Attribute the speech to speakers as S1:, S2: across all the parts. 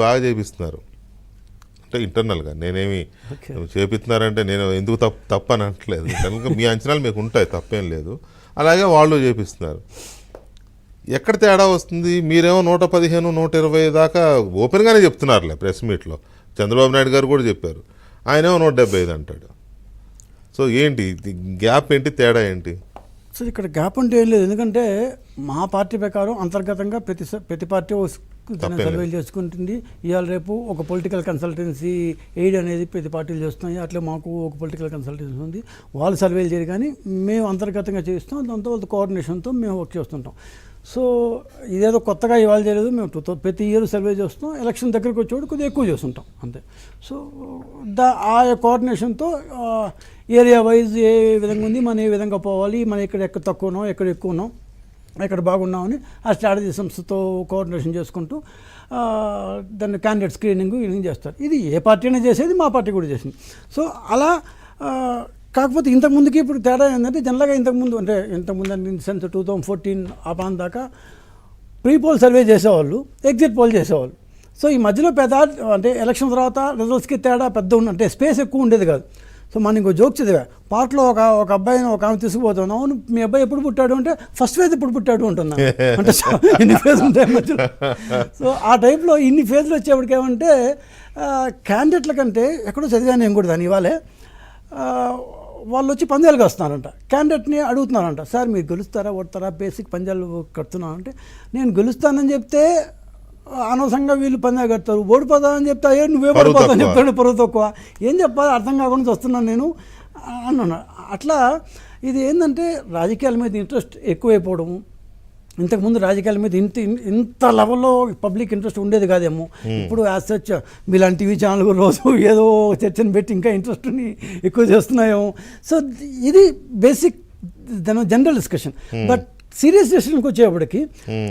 S1: బాగా చేపిస్తున్నారు అంటే ఇంటర్నల్గా నేనేమి చేపిస్తున్నారంటే నేను ఎందుకు తప్పు అని అనట్లేదు. ఇంటర్నల్గా మీ అంచనాలు మీకు ఉంటాయి, తప్పేం లేదు. అలాగే వాళ్ళు చేపిస్తున్నారు. ఎక్కడ తేడా వస్తుంది? మీరేమో 115, 120 దాకా ఓపెన్గానే చెప్తున్నారులే ప్రెస్ మీట్లో. చంద్రబాబు నాయుడు గారు కూడా చెప్పారు. ఆయనేమో 175 అంటాడు. సో ఏంటి గ్యాప్, ఏంటి తేడా ఏంటి?
S2: సో ఇక్కడ గ్యాప్ అంటే ఏం లేదు. ఎందుకంటే మా పార్టీ ప్రకారం అంతర్గతంగా ప్రతి పార్టీ సర్వేలు చేసుకుంటుంది. ఇవాళ రేపు ఒక పొలిటికల్ కన్సల్టెన్సీ ఎయిడ్ అనేది ప్రతి పార్టీలు చేస్తున్నాయి. అట్లా మాకు ఒక పొలిటికల్ కన్సల్టెన్సీ ఉంది. వాళ్ళు సర్వేలు చేయరు, కానీ మేము అంతర్గతంగా చేస్తాం. దాంతో వాళ్ళ కోఆర్డినేషన్తో మేము వర్క్ చేస్తుంటాం. సో ఇదేదో కొత్తగా ఇవాళ చేయలేదు. మేము ప్రతి ఇయర్ సర్వే చేస్తాం. ఎలక్షన్ దగ్గరికి వచ్చేవాడు కొద్దిగా ఎక్కువ చేస్తుంటాం అంతే. సో ఆ కోఆర్డినేషన్తో ఏరియా వైజ్ ఏ విధంగా ఉంది, మనం ఏ విధంగా పోవాలి, మనం ఎక్కడ తక్కువనో ఎక్కడ ఎక్కువనో ఎక్కడ బాగున్నామని ఆ స్ట్రాటజీ సంస్థతో కోఆర్డినేషన్ చేసుకుంటూ దాన్ని క్యాండిడేట్ స్క్రీనింగ్ చేస్తారు. ఇది ఏ పార్టీ అయినా చేసేది, మా పార్టీ కూడా చేసింది. సో అలా కాకపోతే ఇంతకుముందుకి ఇప్పుడు తేడా ఏంటంటే, జనరల్గా ఇంతకుముందు ఇన్ సెన్స్ 2014 ఆ ప్రాంతం దాకా ప్రీ పోల్ సర్వే చేసేవాళ్ళు, ఎగ్జిట్ పోల్ చేసేవాళ్ళు. సో ఈ మధ్యలో అంటే ఎలక్షన్ తర్వాత రిజల్ట్స్కి తేడా పెద్ద అంటే స్పేస్ ఎక్కువ ఉండేది కాదు. సో మనం ఇంకో జోక్ చదివా, పార్ట్లో ఒక అబ్బాయిని ఒక ఆమె తీసుకుపోతాను. అవును, మీ అబ్బాయి ఎప్పుడు పుట్టాడు అంటే ఫస్ట్ ఫేజ్ ఇప్పుడు పుట్టాడు ఉంటున్నా అంటే ఇన్ని ఫేజ్ ఉంటాయి మధ్యలో. సో ఆ టైప్లో ఇన్ని ఫేజ్లు వచ్చేప్పటికి ఏమంటే క్యాండిడేట్ల కంటే ఎక్కడో చదివాను నేను కూడా దాని ఇవాళే. వాళ్ళు వచ్చి పందాలు వస్తున్నారంట, క్యాండిడేట్ని అడుగుతున్నారంట, సార్ మీరు గెలుస్తారా ఓడతారా, బేసిక్ పందాలు కడుతున్నాను అంటే, నేను గెలుస్తానని చెప్తే అనవసరంగా వీళ్ళు పందాలు కడతారు, ఓడిపోతామని చెప్తా నువ్వే ఓడిపోతావని చెప్తాడు, పరువు తక్కువ, ఏం చెప్పాలి అర్థం కాకుండా వస్తున్నాను నేను అన్నాను. అట్లా ఇది ఏంటంటే రాజకీయాల మీద ఇంట్రెస్ట్ ఎక్కువైపోవడము. ఇంతకుముందు రాజకీయాల మీద ఇంత లెవెల్లో పబ్లిక్ ఇంట్రెస్ట్ ఉండేది కాదేమో. ఇప్పుడు యాజ్ సచ్ మీలాంటి టీవీ ఛానల్ రోజు ఏదో చర్చను పెట్టి ఇంకా ఇంట్రెస్ట్ని ఎక్కువ చేస్తున్నాయేమో. సో ఇది basic general discussion. But serious డిస్కషన్కి వచ్చేప్పటికి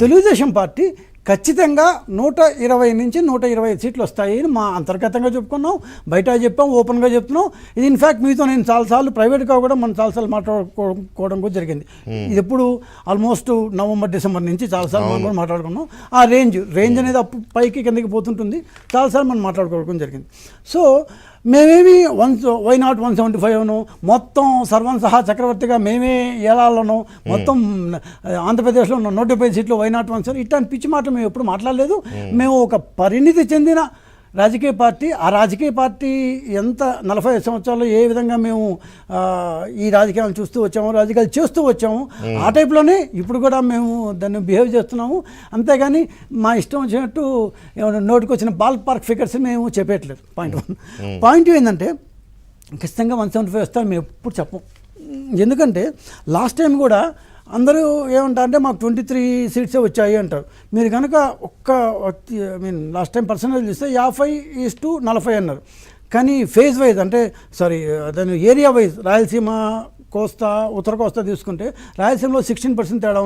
S2: తెలుగుదేశం పార్టీ ఖచ్చితంగా 120 నుంచి 125 సీట్లు వస్తాయని మా అంతర్గతంగా చెప్పుకున్నాం, బయట చెప్పాం, ఓపెన్గా చెప్తున్నాం. ఇది ఇన్ఫ్యాక్ట్ మీతో నేను చాలాసార్లు ప్రైవేట్గా కూడా మనం చాలాసార్లు మాట్లాడుకోవడం కూడా జరిగింది. ఇది ఎప్పుడు ఆల్మోస్ట్ నవంబర్ డిసెంబర్ నుంచి చాలాసార్లు మనం కూడా మాట్లాడుకున్నాం. ఆ రేంజ్ అనేది పైకి కిందకి పోతుంటుంది, చాలాసార్లు మనం మాట్లాడుకోవడం జరిగింది. సో మేమేమి వై నాట్ 175ను మొత్తం సర్వం సహా చక్రవర్తిగా మేమే ఏలాలను మొత్తం ఆంధ్రప్రదేశ్లో ఉన్న 150 సీట్లు వై నాట్ 175 ఇట్లాంటి పిచ్చి మాటలు మేము ఎప్పుడు మాట్లాడలేదు. మేము ఒక పరిణితి చెందిన రాజకీయ పార్టీ. ఆ రాజకీయ పార్టీ ఎంత 45 సంవత్సరాల్లో ఏ విధంగా మేము ఈ రాజకీయాలు చూస్తూ వచ్చాము, రాజకీయాలు చేస్తూ వచ్చాము, ఆ టైప్లోనే ఇప్పుడు కూడా మేము దాన్ని బిహేవ్ చేస్తున్నాము. అంతేగాని మా ఇష్టం వచ్చినట్టు నోటికి వచ్చిన బాల్ పార్క్ ఫిగర్స్ మేము చెప్పేయట్లేదు. పాయింట్ ఏంటంటే ఖచ్చితంగా 175 వస్తాను మేము ఎప్పుడు చెప్పం. ఎందుకంటే లాస్ట్ టైం కూడా అందరూ ఏమంటారంటే మాకు 23 సీట్సే వచ్చాయి అంటారు. మీరు కనుక లాస్ట్ టైం పర్సంటేజ్ చూస్తే 50:40 అన్నారు. కానీ ఫేజ్ వైజ్ అంటే దాని ఏరియా వైజ్ రాయలసీమ, కోస్తా, ఉత్తర కోస్తా తీసుకుంటే రాయలసీమలో 16% తేడా ఉంది.